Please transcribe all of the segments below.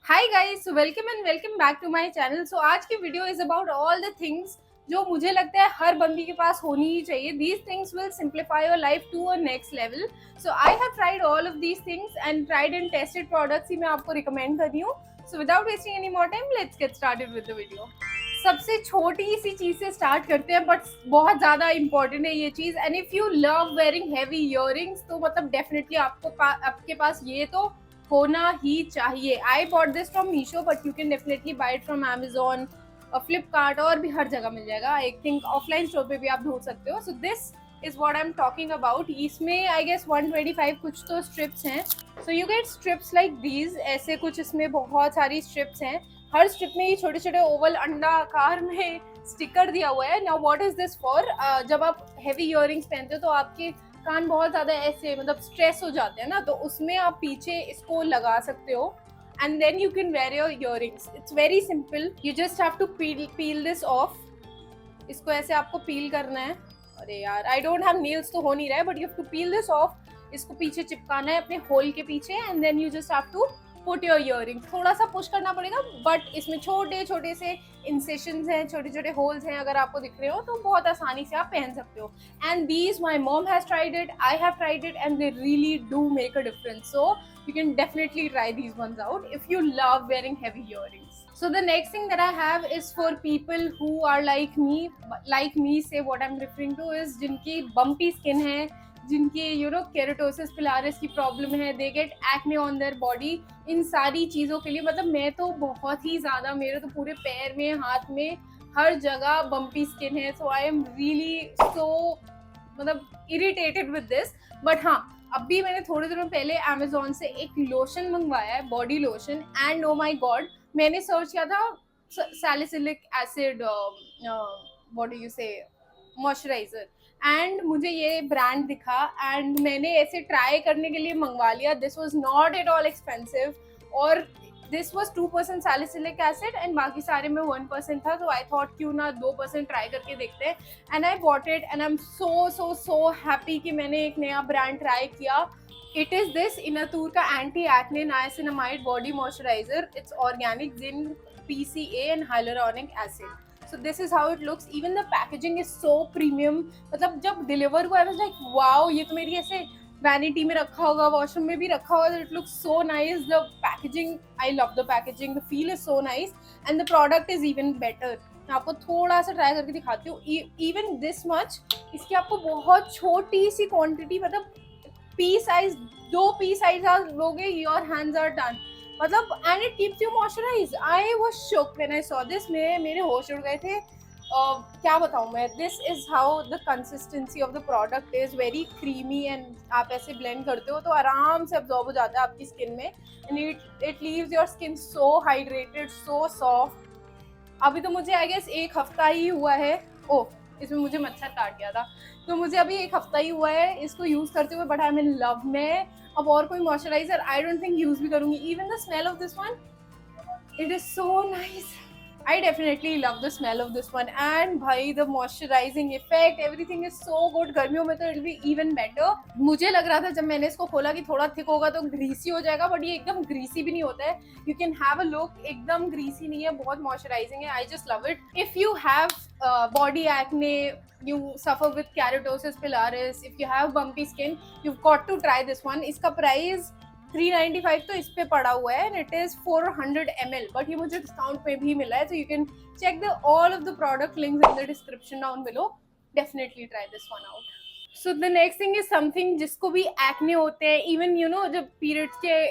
Hi guys, welcome and welcome back to my channel. So आज की video is about all the things जो मुझे लगता है हर बंदी के पास होनी ही चाहिए। These things will simplify your life to a next level. So I have tried all of these things and tried and tested products ही मैं आपको रिकमेंड कर रही हूँ। So without wasting any more time, let's get started with the video. सबसे छोटी सी चीज से स्टार्ट करते हैं, बट बहुत ज्यादा इंपॉर्टेंट है ये चीज। And if you love wearing heavy earrings तो मतलब डेफिनेटली आपके पास ये तो होना ही चाहिए। I bought this from Meesho, but you can definitely buy it from Amazon, Flipkart और भी हर जगह मिल जाएगा। आई थिंक ऑफलाइन स्टोर पे भी आप ढूंढ सकते हो। सो this is what I am talking about. इसमें आई गेस 125 कुछ तो स्ट्रिप्स हैं। So you get strips like these, ऐसे कुछ इसमें बहुत सारी स्ट्रिप्स हैं। हर स्ट्रिप में ये छोटे छोटे ओवल अंडा आकार में स्टिकर दिया हुआ है। Now what is this for? जब आप हैवी इयररिंग्स पहनते हो तो आपके कान बहुत ज्यादा ऐसे मतलब स्ट्रेस हो जाते हैं ना, तो उसमें आप पीछे इसको लगा सकते हो and then you can wear your earrings. It's very simple, you just have to peel this off. इसको ऐसे आपको पील करना है। अरे यार, आई डोंट हैव नेल्स तो हो नहीं रहा है, but you have to peel this off. इसको पीछे चिपकाना है अपने होल के पीछे and then you just have to put your earring. थोड़ा सा पुश करना पड़ेगा, बट इसमें छोटे छोटे से इंसेशंस हैं, छोटे छोटे होल्स हैं। अगर आपको दिख रहे हो तो बहुत आसानी से आप पहन सकते हो। And these my mom has tried it, I have tried it and they really do make a difference. So you can definitely try these ones out if you love wearing heavy earrings. So the next thing that I have is for people who are like me say what I'm referring to is जिनकी bumpy skin है, जिनकी keratosis पिलारिस की problem है, they get acne on their body. इन सारी चीज़ों के लिए मतलब मैं तो बहुत ही ज़्यादा, मेरे तो पूरे पैर में, हाथ में, हर जगह बम्पी स्किन है। So I am really so मतलब इरिटेटेड विद दिस। बट हाँ, अभी मैंने थोड़े दिनों पहले अमेजोन से एक लोशन मंगवाया है, body lotion, and oh my god, मैंने सर्च किया था salicylic acid what do you say moisturiser, and मुझे ये ब्रांड दिखा एंड मैंने ऐसे ट्राई करने के लिए मंगवा लिया। This was not at all expensive और this was 2% salicylic acid and बाकी सारे में 1% था। तो आई थॉट क्यों ना 2% ट्राई करके देखते हैं, and I bought it and I am so happy कि मैंने एक नया ब्रांड ट्राई किया। इट इज दिस इनातूर का anti acne niacinamide body moisturiser. It's organic, zinc, PCA and hyaluronic acid. So this is how it looks. Even the packaging is so premium. मतलब जब deliver हुआ I was like wow, ये तो मेरी ऐसे vanity में रखा होगा, वॉशरूम में भी रखा होगा। It looks so nice. The packaging, I love the packaging. The feel is so nice and the product is even better. मैं आपको थोड़ा सा ट्राई करके दिखाती हूँ। Even this much, इसकी आपको बहुत छोटी सी क्वांटिटी, मतलब पी साइज, 2 पी साइज लोगे, योर हैंड्स आर डन। मतलब and it keeps you moisturise. I was shocked when I saw this. मेरे होश उड़ गए थे। क्या बताऊँ मैं, this is how the consistency of the product is, very creamy and आप ऐसे ब्लेंड करते हो तो आराम से अब्जॉर्ब हो जाता है आपकी स्किन में and it leaves your skin so hydrated, so soft. अभी तो मुझे आई गेस 1 हफ्ता ही हुआ है। ओह, इसमें मुझे मच्छर काट गया था, तो मुझे अभी 1 हफ्ता ही हुआ है इसको यूज करते हुए, but I am in love. मैं अब और कोई moisturiser I don't think use भी करूंगी। Even the smell of this one, it is so nice. I definitely love the smell of this one and भाई the moisturizing effect, everything is so good. गर्मियों में तो it will be even better. मुझे लग रहा था जब मैंने इसको खोला कि थोड़ा थिक होगा तो ग्रीसी हो जाएगा, बट ये एकदम ग्रीसी भी नहीं होता है। You can have a look, एकदम ग्रीसी नहीं है, बहुत मॉइस्चराइजिंग है। I just love it. If you have body acne, you suffer with keratosis pilaris, if you have bumpy skin, you've got to try this one. इसका price 395 तो इस पे पड़ा हुआ है and it is 400 ml, but ये मुझे discount पे भी मिला है। So you can check the all of the product links in the description down below. Definitely try this one out. So the next thing is something जिसको भी acne होते हैं, इवन जब पीरियड्स के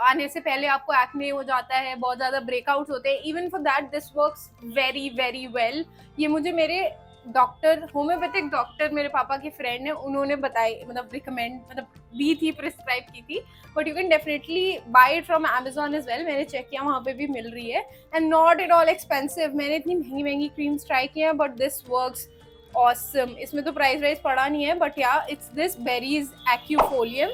आने से पहले आपको एक्ने हो जाता है, बहुत ज्यादा ब्रेकआउट्स होते हैं, even for that this works very very well. ये मुझे मेरे डॉक्टर, होम्योपैथिक डॉक्टर, मेरे पापा के फ्रेंड है, उन्होंने बताई, मतलब रिकमेंड, मतलब दी थी, प्रिस्क्राइब की थी। But you can definitely buy it from Amazon as well. मैंने चेक किया, वहाँ पे भी मिल रही है and not at all expensive. मैंने इतनी महंगी महंगी क्रीम्स ट्राई की हैं, बट दिस वर्क्स ऑसम। इसमें तो प्राइस पड़ा नहीं है, but yeah it's this berries एक्यूफोलियम।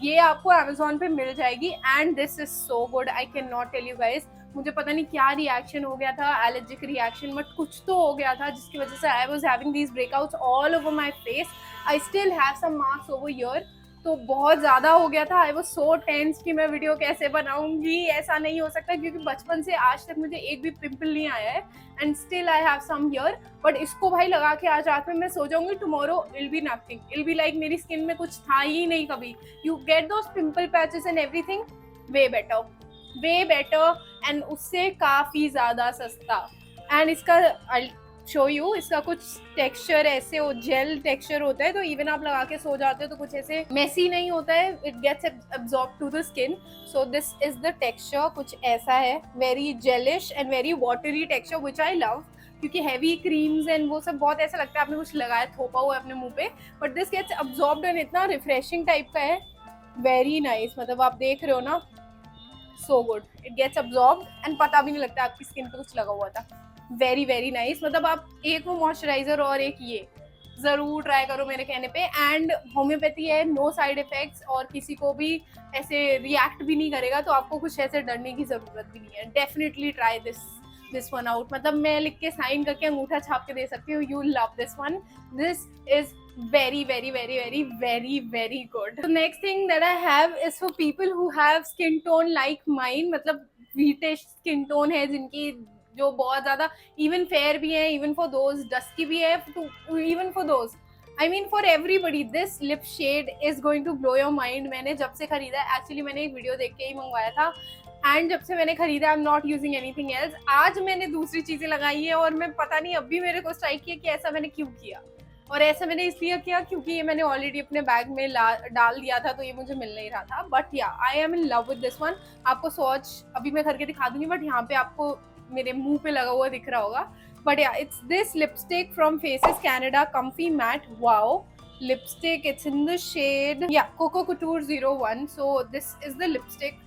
ये आपको अमेजोन पे मिल जाएगी and this is so good. I can not tell you guys, मुझे पता नहीं क्या रिएक्शन हो गया था, एलर्जिक रिएक्शन, बट कुछ तो हो गया था जिसकी वजह से I was having these breakouts all over my face. I still have some marks over here, तो बहुत ज़्यादा हो गया था। आई वॉज सो टेंस कि मैं वीडियो कैसे बनाऊंगी, ऐसा नहीं हो सकता क्योंकि बचपन से आज तक मुझे एक भी पिंपल नहीं आया है and still I have some here. But इसको भाई लगा के आज रात में मैं सो जाऊंगी, tomorrow I'll be nothing, I'll be like मेरी स्किन में कुछ था ही नहीं कभी। You get those pimple patches and everything, way better and उससे काफ़ी ज़्यादा सस्ता। एंड इसका शो यू, इसका कुछ टेक्सचर ऐसे हो, जेल टेक्सचर होता है, तो इवन आप लगा के सो जाते हो तो कुछ ऐसे मेसी नहीं होता है, it gets absorb to the skin. So this is the texture, कुछ ऐसा है, very gelish and very watery texture which I love, क्योंकि हैवी क्रीम्स एंड वो सब बहुत ऐसा लगता है आपने कुछ लगाया, थोपा हुआ है अपने मुंह पे, but this gets absorbed and इतना रिफ्रेशिंग टाइप का है, वेरी नाइस। मतलब आप देख रहे हो ना, so good, it gets absorbed and पता भी नहीं लगता आपकी स्किन पे कुछ लगा हुआ था, वेरी वेरी नाइस। मतलब आप एक वो मॉइस्चराइजर और एक ये ज़रूर ट्राई करो मेरे कहने पे। एंड होम्योपैथी है, नो साइड इफेक्ट्स, और किसी को भी ऐसे रिएक्ट भी नहीं करेगा, तो आपको कुछ ऐसे डरने की ज़रूरत भी नहीं है। Definitely try this one out. मतलब मैं लिख के साइन करके अंगूठा छाप के दे सकती हूँ, you love this one, this is very very very very very very good. The next thing that I have is for people who have skin tone like mine, मतलब wheatish skin tone है जिनकी, जो बहुत ज़्यादा even fair भी है, even for those dusky भी है, even for those, I mean for everybody, this lip shade is going to blow your mind. मैंने जब से खरीदा, एक्चुअली मैंने एक वीडियो देख के ही मंगवाया था, एंड जब से मैंने खरीदा आई am not using anything else. आज मैंने दूसरी चीज़ें लगाई है और मैं पता नहीं अभी मेरे को स्ट्राइक किया कि ऐसा मैंने क्यों किया, और ऐसा मैंने इसलिए किया क्योंकि ये मैंने ऑलरेडी अपने बैग में डाल दिया था, तो ये मुझे मिल नहीं रहा था। बट या I am in love with this one. आपको स्वॉच अभी मैं करके दिखा दूंगी, बट यहाँ पे आपको मेरे मुंह पे लगा हुआ दिख रहा होगा। But yeah, it's this lipstick from Faces Canada, comfy matte wow lipstick, it's in the shade yeah Coco Couture 01। So this is the lipstick,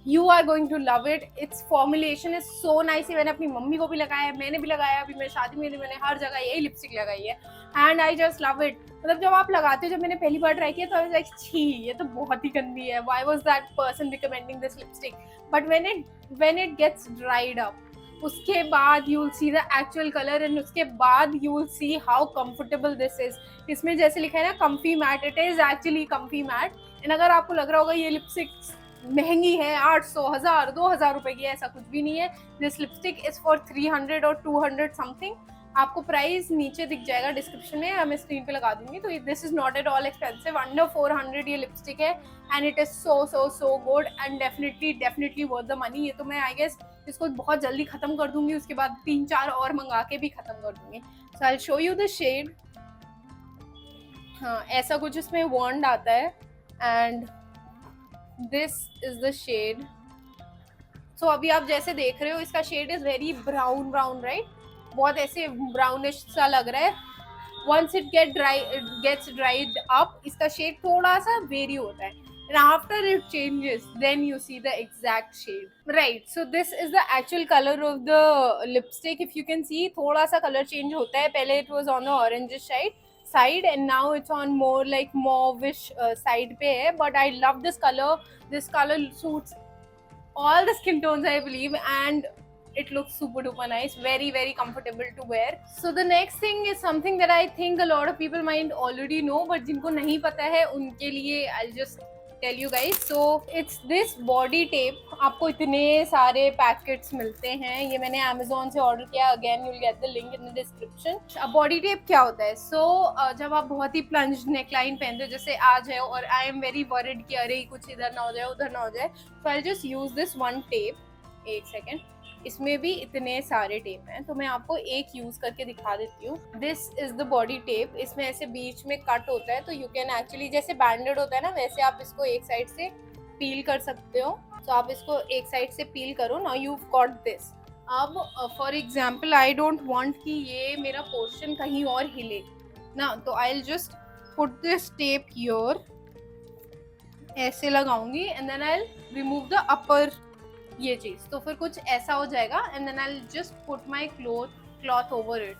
You are going to love it. Its formulation is so nice. मैंने अपनी mummy को भी लगाया है, मैंने भी लगाया, अभी मेरी शादी में मैंने हर जगह यही लिपस्टिक लगाई है, and I just love it. मतलब जब आप लगाते हो, जब मैंने पहली बार ट्राई किया तो आई वाज लाइक छी, ये तो बहुत ही गंदी है, why was that person recommending this lipstick. But when it gets dried up, उसके बाद you will see the actual colour, and उसके बाद you will see how comfortable this is. इसमें जैसे लिखा है ना comfy matte, it is actually comfy matte. And अगर आपको लग रहा होगा ये लिपस्टिक महंगी है, 800, 1000, 2000 रुपए की, ऐसा कुछ भी नहीं है। दिस लिपस्टिक इज फॉर 300 और 200 समथिंग। आपको प्राइस नीचे दिख जाएगा डिस्क्रिप्शन में, मैं स्क्रीन पे लगा दूंगी। तो this is not at all expensive, under 400 ये लिपस्टिक है, and it is so good and definitely worth the money. ये तो मैं आई गेस इसको बहुत जल्दी खत्म कर दूंगी, उसके बाद 3-4 और मंगा के भी खत्म कर दूंगी। So I will show you the shade. हाँ, ऐसा कुछ इसमें वॉन्ड आता है, and this is the shade. सो अभी आप जैसे देख रहे हो, इसका shade is very brown right, बहुत ऐसे ब्राउनिश सा लग रहा है। Once it gets dried up, इसका शेड थोड़ा सा वेरी होता है, and after it changes then you see the exact shade, right? So this is the actual color of the lipstick. If you can see, थोड़ा सा color change होता है, पहले it was on the orangish side and now it's on more like mauvish side पे है, but I love this color suits all the skin tones I believe, and it looks super duper nice, very comfortable to wear. So the next thing is something that I think a lot of people might already know, but जिनको नहीं पता है उनके लिए I'll just tell you guys. So it's this body tape. आपको इतने सारे packets मिलते हैं, ये मैंने Amazon से ऑर्डर किया, again you'll get the link in the description. अब बॉडी टेप क्या होता है? So जब आप बहुत ही प्लंज नेकलाइन पहनते हो, जैसे आज है, और आई एम वेरी वरिड कि अरे कुछ इधर ना हो जाए उधर ना हो जाए, so I'll just use this one tape. एक सेकेंड, इसमें भी इतने सारे टेप हैं, तो मैं आपको एक यूज करके दिखा देती हूँ। This is the body tape. इसमें ऐसे बीच में कट होता है, तो यू कैन एक्चुअली, जैसे बैंडेड होता है ना, वैसे आप इसको एक साइड से पील कर सकते हो। तो आप इसको एक साइड से पील करो। Now you got this. अब for example I don't want कि ये मेरा पोर्शन कहीं और हिले ना, तो I will just put this tape here, ऐसे लगाऊंगी, and then I will remove the upper ये चीज, तो फिर कुछ ऐसा हो जाएगा, and then I will just put my cloth over it.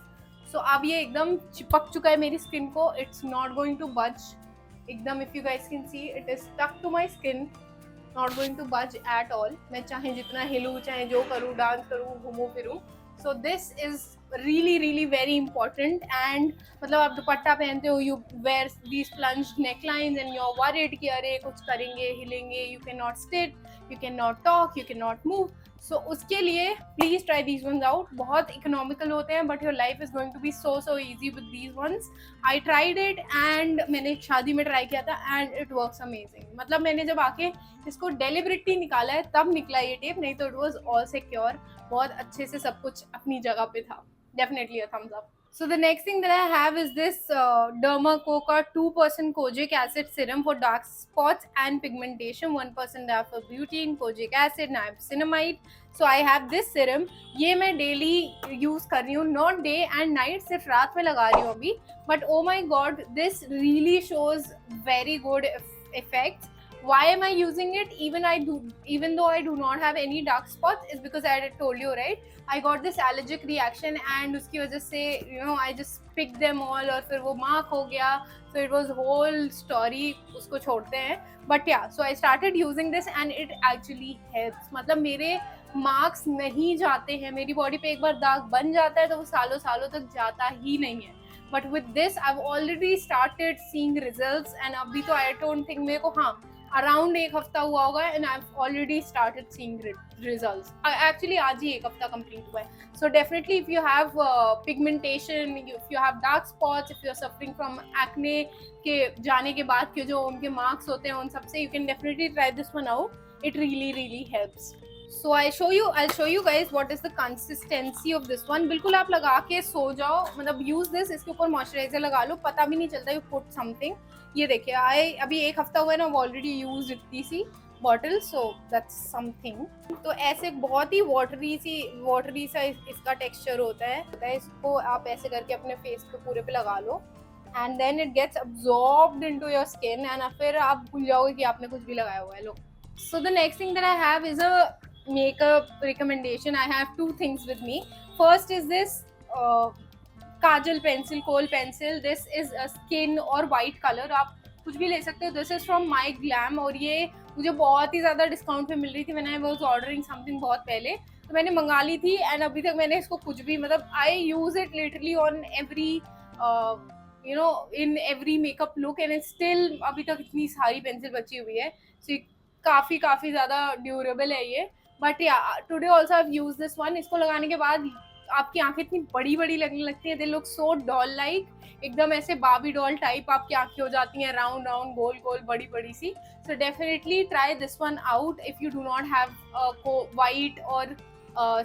So अब ये एकदम चिपक चुका है मेरी स्किन को, it's not going to budge एकदम। If you guys can see, it is stuck to my skin, not going to budge at all. मैं चाहे जितना हिलूँ, चाहे जो करूँ, डांस करूँ, घूमूं फिरूँ। So this is really really very important. And मतलब आप दुपट्टा पहनते हो, you wear these plunged necklines and you're worried कि अरे कुछ करेंगे, हिलेंगे, you cannot sit, you cannot talk, you cannot move. So उसके लिए please try these ones out. बहुत economical होते हैं, but your life is going to be so easy with these ones. I tried it and मैंने एक शादी में try किया था and it works amazing. मतलब मैंने जब आके इसको deliberately निकाला है तब निकला ये टेप, नहीं तो it was all secure. बहुत अच्छे से सब कुछ अपनी जगह पे था. Definitely a thumbs up. So the next thing that I have is this Dermaco 2% kojic acid serum for dark spots and pigmentation, 1% diaphragm kojic acid, niacinamide. So I have this serum. ये मैं daily use कर रही हूँ, not day and night, सिर्फ रात में लगा रही हूँ अभी. But oh my god, this really shows very good effects. Why am I using it? Even though I do not have any dark spots, is because I had told you, right? I got this allergic reaction and उसकी वजह से I just picked them all और फिर वो mark हो गया. So it was whole story, उसको छोड़ते हैं. But yeah, so I started using this and it actually helps. मतलब मेरे marks नहीं जाते हैं, मेरी body पे एक बार दाग बन जाता है तो वो सालों सालों तक जाता ही नहीं है. But with this I've already started seeing results and अभी तो I don't think मेरे को अराउंड एक हफ्ता हुआ होगा and I have already started seeing results. Actually आज ही एक हफ्ता कंप्लीट हुआ है. So definitely if you have pigmentation, if you have dark spots, if you are suffering from acne के जाने के बाद के जो उनके मार्क्स होते हैं उन सब से, you can definitely try this one out. It really helps. So I'll show you guys what is the consistency of this one. बिल्कुल आप लगा के सो जाओ, मतलब use this, इसके ऊपर मॉइस्चराइजर लगा लो, पता भी नहीं चलता you put something. ये देखिए अभी एक हफ्ता हुआ है ना, ऑलरेडी यूज इतनी सी बॉटल, सो दैट्स समथिंग. तो ऐसे बहुत ही वाटरी सा इसका टेक्सचर होता है. इसको आप ऐसे करके अपने फेस पे पूरे पे लगा लो and then it gets absorbed into your skin and फिर आप भूल जाओगे कि आपने कुछ भी लगाया हुआ है. लो. So the next thing that I have is a makeup recommendation. I have two things with me. First is this kajal pencil, kohl pencil. This is a skin और white color. आप कुछ भी ले सकते हो. This is from My Glam और ये मुझे बहुत ही ज़्यादा डिस्काउंट पे मिल रही थी when I was ordering something बहुत पहले, तो मैंने मंगा ली थी एंड अभी तक मैंने इसको कुछ भी, मतलब I use it literally on every in every makeup look and it's still अभी तक इतनी सारी पेंसिल बची हुई है. So काफ़ी ज़्यादा ड्यूरेबल है ये. बट या today also I use this one. इसको लगाने के बाद आपकी आंखें इतनी बड़ी बड़ी लगने लगती हैं. They look so doll like, एकदम ऐसे बाबी डॉल टाइप आपकी आंखें हो जाती हैं, राउंड राउंड गोल गोल बड़ी बड़ी सी. So definitely try this one out if you do not have white और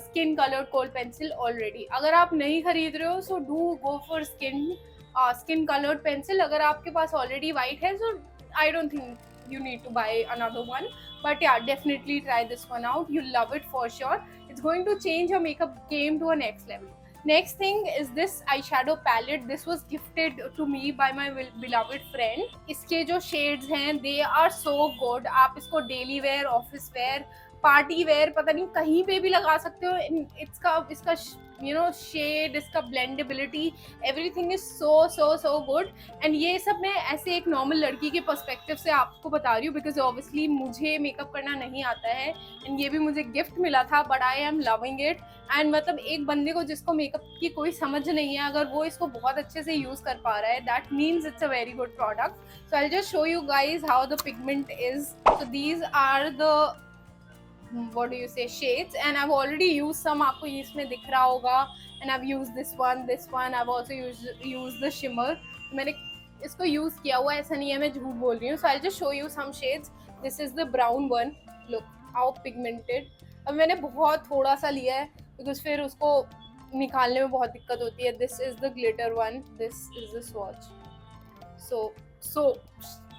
skin coloured kohl pencil already. अगर आप नहीं खरीद रहे हो so do go for skin coloured pencil. अगर आपके पास ऑलरेडी वाइट है so I don't think you need to buy another one, but yeah, definitely try this one out. You'll love it for sure. It's going to change your makeup game to a next level. Next thing is this eyeshadow palette. This was gifted to me by my beloved friend. इसके जो shades हैं they are so good. आप इसको daily wear, office wear, party wear, पता नहीं कहीं पे भी लगा सकते हो. इसका शेड, इसका blendability, everything is so good. And ये सब मैं ऐसे एक नॉर्मल लड़की के पर्सपेक्टिव से आपको बता रही हूँ बिकॉज ऑब्वियसली मुझे मेकअप करना नहीं आता है एंड ये भी मुझे गिफ्ट मिला था, but I am loving it. And मतलब एक बंदे को जिसको मेकअप की कोई समझ नहीं है, अगर वो इसको बहुत अच्छे से यूज कर पा रहा है, that means it's a very good product. So I just show you guys how the pigment is. So these are the what do you say shades and I've already used some, आपको इसमें दिख रहा होगा, and I've used this one. I've also used the shimmer. मैंने इसको use किया हुआ, ऐसा नहीं है मैं झूठ बोल रही हूँ. So I'll just show you some shades. This is the brown one. Look how pigmented. अब मैंने बहुत थोड़ा सा लिया है because फिर उसको निकालने में बहुत दिक्कत होती है. This is the glitter one. This is the swatch. So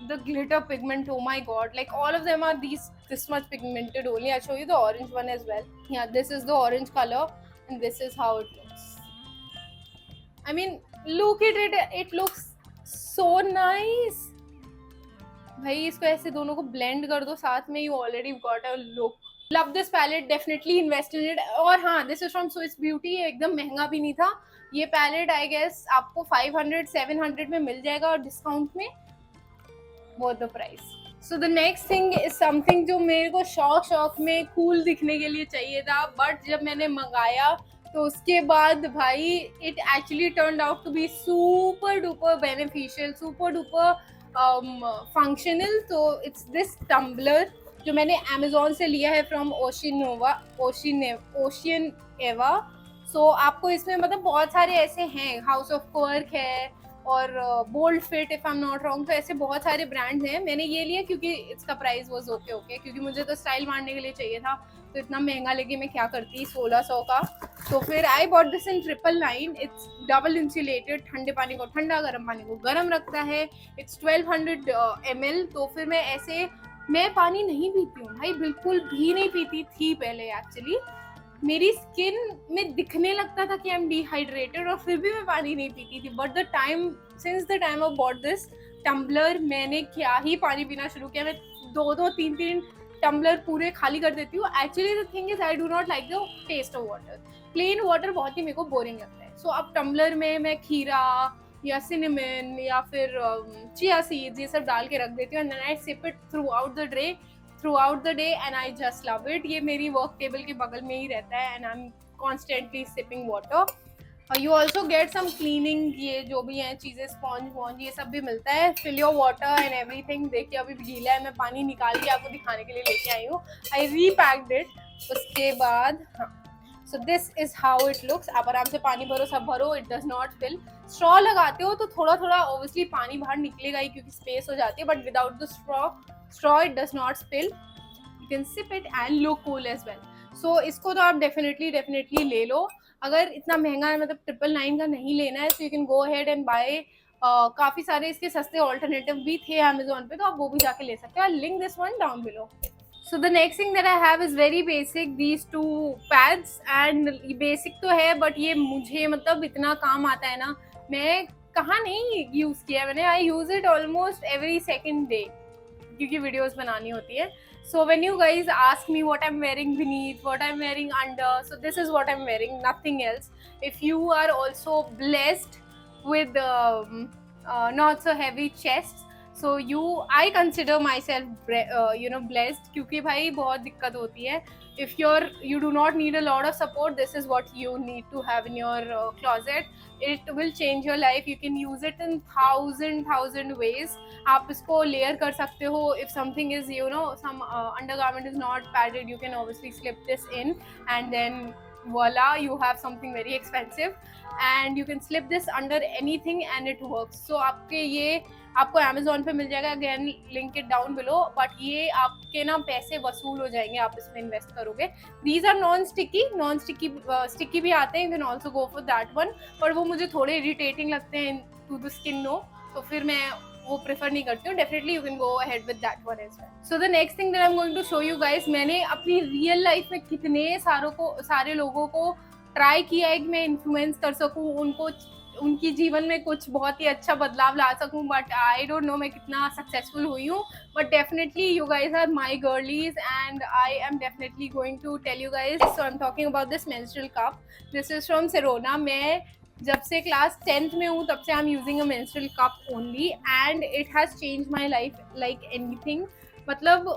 the glitter pigment, oh my god, like all of them are this much pigmented only. I'll show you the orange one as well. Yeah, this is the orange color and this is how it looks. I mean, look at it. It looks so nice. भाई इसको ऐसे दोनों को blend कर दो साथ में, you already got a look. Love this palette, definitely invest in it. और हाँ, this is from Swiss Beauty. एकदम महंगा भी नहीं था ये पैलेट. आई गेस आपको 500-700 में मिल जाएगा और डिस्काउंट में worth the price. So the next thing is something जो मेरे को शौक में कूल दिखने के लिए चाहिए था, बट जब मैंने मंगाया तो उसके बाद भाई it actually turned out to be super duper beneficial, super duper functional. तो इट्स दिस टम्बलर जो मैंने अमेजोन से लिया है फ्रॉम ओशियन एवा। सो आपको इसमें मतलब बहुत सारे ऐसे हैं, हाउस ऑफ क्वर्क है और Boldfit if I am not wrong, तो ऐसे बहुत सारे ब्रांड्स हैं। मैंने ये लिया क्योंकि इसका प्राइस वाज ओके, क्योंकि मुझे तो स्टाइल मारने के लिए चाहिए था, तो इतना महंगा लेके मैं क्या करती 1600 का। तो फिर आई bought this in 999। It's double insulated, ठंडे पानी को ठंडा, गर्म पानी को गर्म रखता है। It's 1200 ml। तो फिर मैं पानी नहीं पीती हूँ भाई, बिल्कुल भी नहीं पीती थी पहले। एक्चुअली मेरी स्किन में दिखने लगता था कि आई एम डिहाइड्रेटेड और फिर भी मैं पानी नहीं पीती थी। But since the time I bought this tumbler, मैंने क्या ही पानी पीना शुरू किया। मैं 2-2 3-3 टम्बलर पूरे खाली कर देती हूँ। Actually the thing is I do not like the taste of water. Plain water बहुत ही मेरे को बोरिंग लगता है। सो अब टम्बलर में मैं खीरा या सिनेमन या फिर चिया सीड्स ये सब डाल के रख देती हूँ, and then I sip it throughout the day and I just love it. ये मेरी वर्क टेबल के बगल में ही रहता है and I am constantly sipping water. You also get some cleaning, ये जो भी हैं चीज़ें, स्पॉन्ज वॉन्ज ये सब भी मिलता है। Fill your water and everything. देखिए अभी गीला है, मैं पानी निकाल के आपको दिखाने के लिए लेके आई हूँ। I repacked it. उसके बाद हाँ, so this is how it looks. आप आराम से पानी भरो, सब भरो, it does not fill. Straw लगाते हो तो थोड़ा थोड़ा ऑब्वियसली पानी बाहर निकलेगा ही क्योंकि स्पेस हो जाती है, but without the straw it does not spill. You can sip it and look cool as well. So इसको तो आप डेफिनेटली ले लो। अगर इतना महंगा है, मतलब 999 का नहीं लेना है, तो you can go ahead and buy. काफी सारे इसके सस्ते ऑल्टरनेटिव भी थे अमेजोन पे, तो आप वो भी जाके ले सकते हो। I link this one down below. So the next thing that I have is very basic, these two pads, and basic तो है but ये मुझे मतलब इतना काम आता है ना, मैं कहाँ नहीं यूज़ किया मैंने। I use it almost every second day क्योंकि वीडियोस बनानी होती है। So when you guys ask me what I'm wearing beneath, what I'm wearing under, so this is what I'm wearing, nothing else. If you are also blessed with not so heavy chests, so I consider myself blessed, क्योंकि भाई बहुत दिक्कत होती है। If you do not need a lot of support, this is what you need to have in your closet. It will change your life. You can use it in thousand ways. आप इसको layer कर सकते हो. If something is some undergarment is not padded, you can obviously slip this in and then voila, you have something very expensive and you can slip this under anything and it works. So आपको Amazon पे मिल जाएगा, again link it down below, but ये आपके ना पैसे वसूल हो जाएंगे आप इसमें इन्वेस्ट करोगे। दीज आर नॉन स्टिकी भी आते हैं, you can also go for that one, पर वो मुझे थोड़े इरिटेटिंग लगते हैं टू द स्किन नो, तो फिर मैं वो प्रेफर नहीं करती हूँ। Definitely you can go ahead with that one as well. So the next thing that I am going to show you guys, मैंने अपनी रियल लाइफ में कितने सारे लोगों को ट्राई किया है कि मैं इन्फ्लुएंस कर सकूँ, उनकी जीवन में कुछ बहुत ही अच्छा बदलाव ला सकूं, बट आई डोंट नो मैं कितना सक्सेसफुल हुई हूँ। But definitely you guys are my girlies and I am definitely going to tell you guys. So I am talking about this menstrual cup. This is from Sirona. मैं जब से class 10th में हूँ तब से I am using a menstrual cup only and it has change my life like anything. मतलब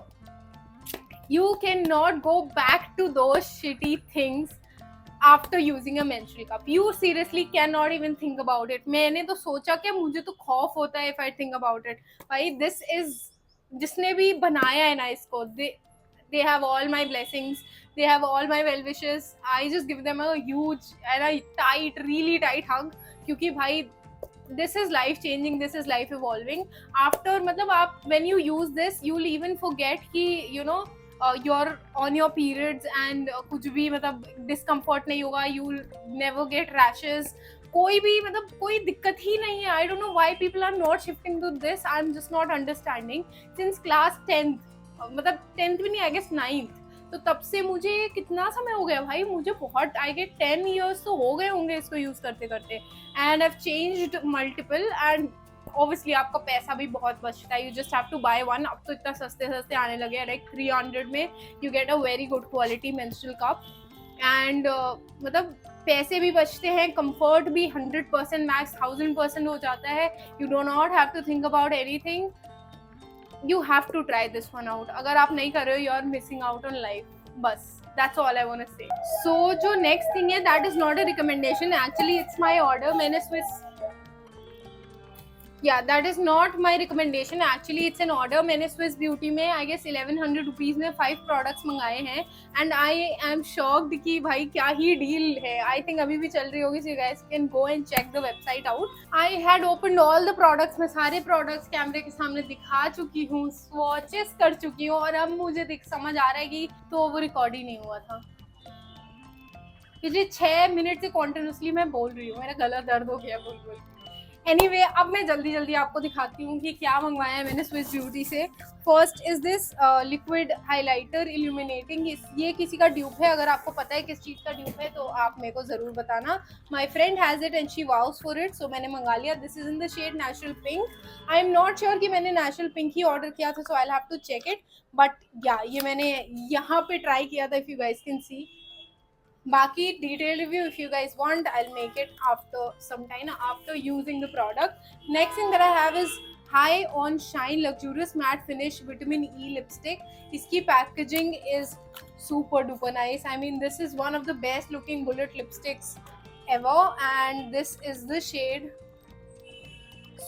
you can not go back to those shitty things after using a menstrual cup. You seriously cannot even think about it. मैंने तो सोचा कि मुझे तो खौफ होता है if I think about it. भाई this is, जिसने भी बनाया है ना इसको, they have all my blessings, they have all my well wishes. I just give them a huge and a tight, really tight hug, क्योंकि भाई this is life changing, this is life evolving. After मतलब आप when you use this, you'll even forget कि you're on your periods and कुछ भी मतलब discomfort नहीं होगा, you'll never get rashes, कोई भी मतलब कोई दिक्कत ही नहीं है। I don't know why people are not shifting to this. I'm just not understanding. Since class 10th, मतलब 10th भी नहीं, I guess 9th, तो तब से मुझे कितना समय हो गया भाई, मुझे बहुत I get 10 years तो हो गए होंगे इसको यूज करते करते, and I've changed multiple and obviously आपका पैसा भी बहुत बचता है। You just have to buy one. अब तो इतना सस्ते आने लगे हैं, लाइक 300 में you get a very good quality menstrual cup and मतलब पैसे भी बचते हैं, कंफर्ट भी 100% मैक्स 1000% हो जाता है। You do not have to think about anything, you have to try this one out. अगर आप नहीं कर रहे हो, you are missing out on life. बस That's all I want to say. So जो next thing है, that is not a recommendation, actually it's my order. मैंने Swiss, yeah, that is not my recommendation, actually it's an order. मैंने Swiss Beauty में I guess 1100 rupees में 5 products मंगाए हैं, and I am shocked कि भाई क्या ही deal है. I think अभी भी चल रही होगी, so you guys can go and check the website out. I had opened all the products, मैं सारे products कैमरे के सामने दिखा चुकी हूँ, swatches कर चुकी हूँ, और अब मुझे समझ आ रहा है कि तो वो रिकॉर्ड ही नहीं हुआ था. पिछले 6 मिनट से कॉन्टिन्यूसली मैं बोल रही हूँ, मेरा गला दर्द हो गया बोल बोल. एनीवे अब मैं जल्दी जल्दी आपको दिखाती हूँ कि क्या मंगवाया है मैंने स्विस ब्यूटी से. First is this liquid highlighter illuminating. ये किसी का ड्यूप है, अगर आपको पता है किस चीज़ का ड्यूप है तो आप मेरे को ज़रूर बताना. My friend has it and she vouches for it, so मैंने मंगा लिया. This is in the shade natural pink. I am not sure कि मैंने नेचुरल पिंक ही ऑर्डर किया था, so I have to check it. But या ये मैंने यहाँ पे ट्राई किया था, if you guys can see. Baki detailed review if you guys want, I'll make it after some time after using the product. Next thing that I have is High on Shine Luxurious Matte Finish Vitamin E Lipstick. Iski packaging is super duper nice. I mean, this is one of the best looking bullet lipsticks ever, and this is the shade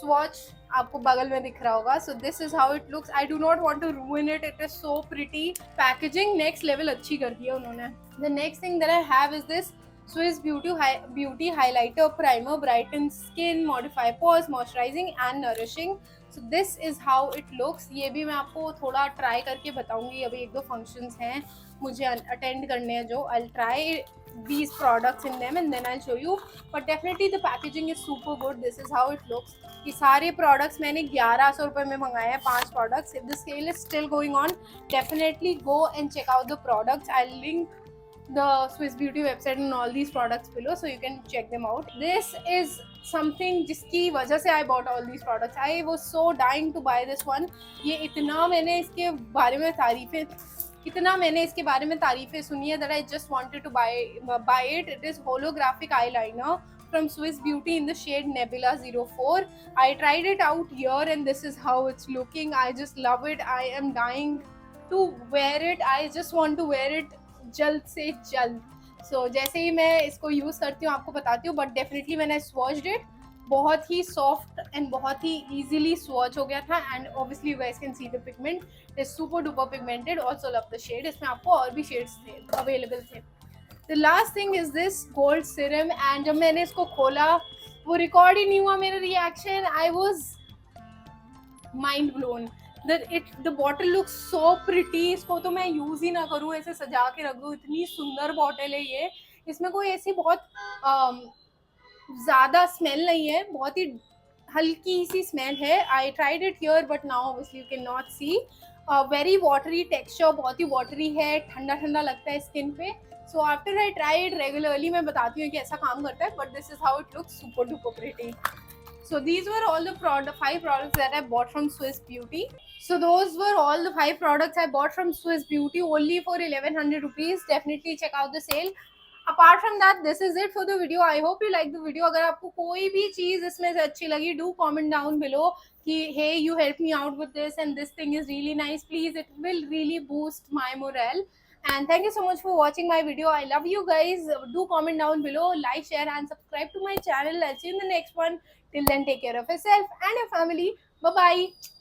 Swatch. आपको बगल में दिख रहा होगा. So this is how it looks. I do not want to ruin it. It is so pretty. Packaging next level अच्छी कर दी है उन्होंने. The next thing that I have is this Swiss Beauty Highlighter Primer. Brighten skin, modify pores, moisturizing and nourishing. So this is how it looks. ये भी मैं आपको थोड़ा try करके बताऊंगी. अभी एक दो फंक्शंस हैं मुझे अटेंड करने हैं, जो I'll try these products in them and then I'll show you. But definitely the packaging is super good. This is how it looks. ये सारे प्रोडक्ट्स मैंने 1100 रुपये में मंगाए हैं, 5 products. If the sale is still going on, definitely go and check out the products. I link the Swiss Beauty website and all these products below, so you can check them out. This is something जिसकी वजह से I bought all these products. I was so dying to buy this one. ये इतना मैंने इसके बारे में तारीफ़ें सुनी है that I just wanted to buy it. It is holographic eyeliner from Swiss Beauty in the shade Nebula 04. I tried it out here and this is how it's looking. I just love it. I am dying to wear it. I just want to wear it जल्द से जल्द. सो जैसे ही मैं इसको use करती हूँ आपको बताती हूँ. बट डेफिनेटली मैंने स्वॉच्ड इट, बहुत ही सॉफ्ट एंड बहुत ही ईजिली स्वॉच हो गया था. And obviously you guys can see the pigment, it is super duper pigmented. Also love the shade. इसमें आपको और भी शेड्स थे अवेलेबल थे. The last thing is this gold serum. And जब मैंने इसको खोला वो रिकॉर्ड ही नहीं हुआ मेरा reaction. I was mind blown. The bottle looks so pretty. इसको तो मैं यूज़ ही ना करूँ, ऐसे सजा के रख दूँ. इतनी सुंदर बॉटल है ये. इसमें कोई ऐसी बहुत ज़्यादा स्मेल नहीं है, बहुत ही हल्की सी स्मेल है. I tried it here but now obviously you can not see. Very watery texture, बहुत ही वाटरी है, ठंडा ठंडा लगता है स्किन पे. So after I try it regularly मैं बताती हूँ कि ऐसा काम करता है. But this is how it looks, super duper pretty. So these were all the 5 products that I bought from Swiss Beauty. So those were all the 5 products I bought from Swiss Beauty only for 1100 rupees. Definitely check out the sale. Apart from that, this is it for the video. I hope you like the video. अगर आपको कोई भी चीज़ इसमें से अच्छी लगी, do comment down below कि hey, you helped me out with this and this thing is really nice. Please, it will really boost my morale. And thank you so much for watching my video. I love you guys. Do comment down below, like, share and subscribe to my channel. I'll see you in the next one. Till then, take care of yourself and your family. Bye bye.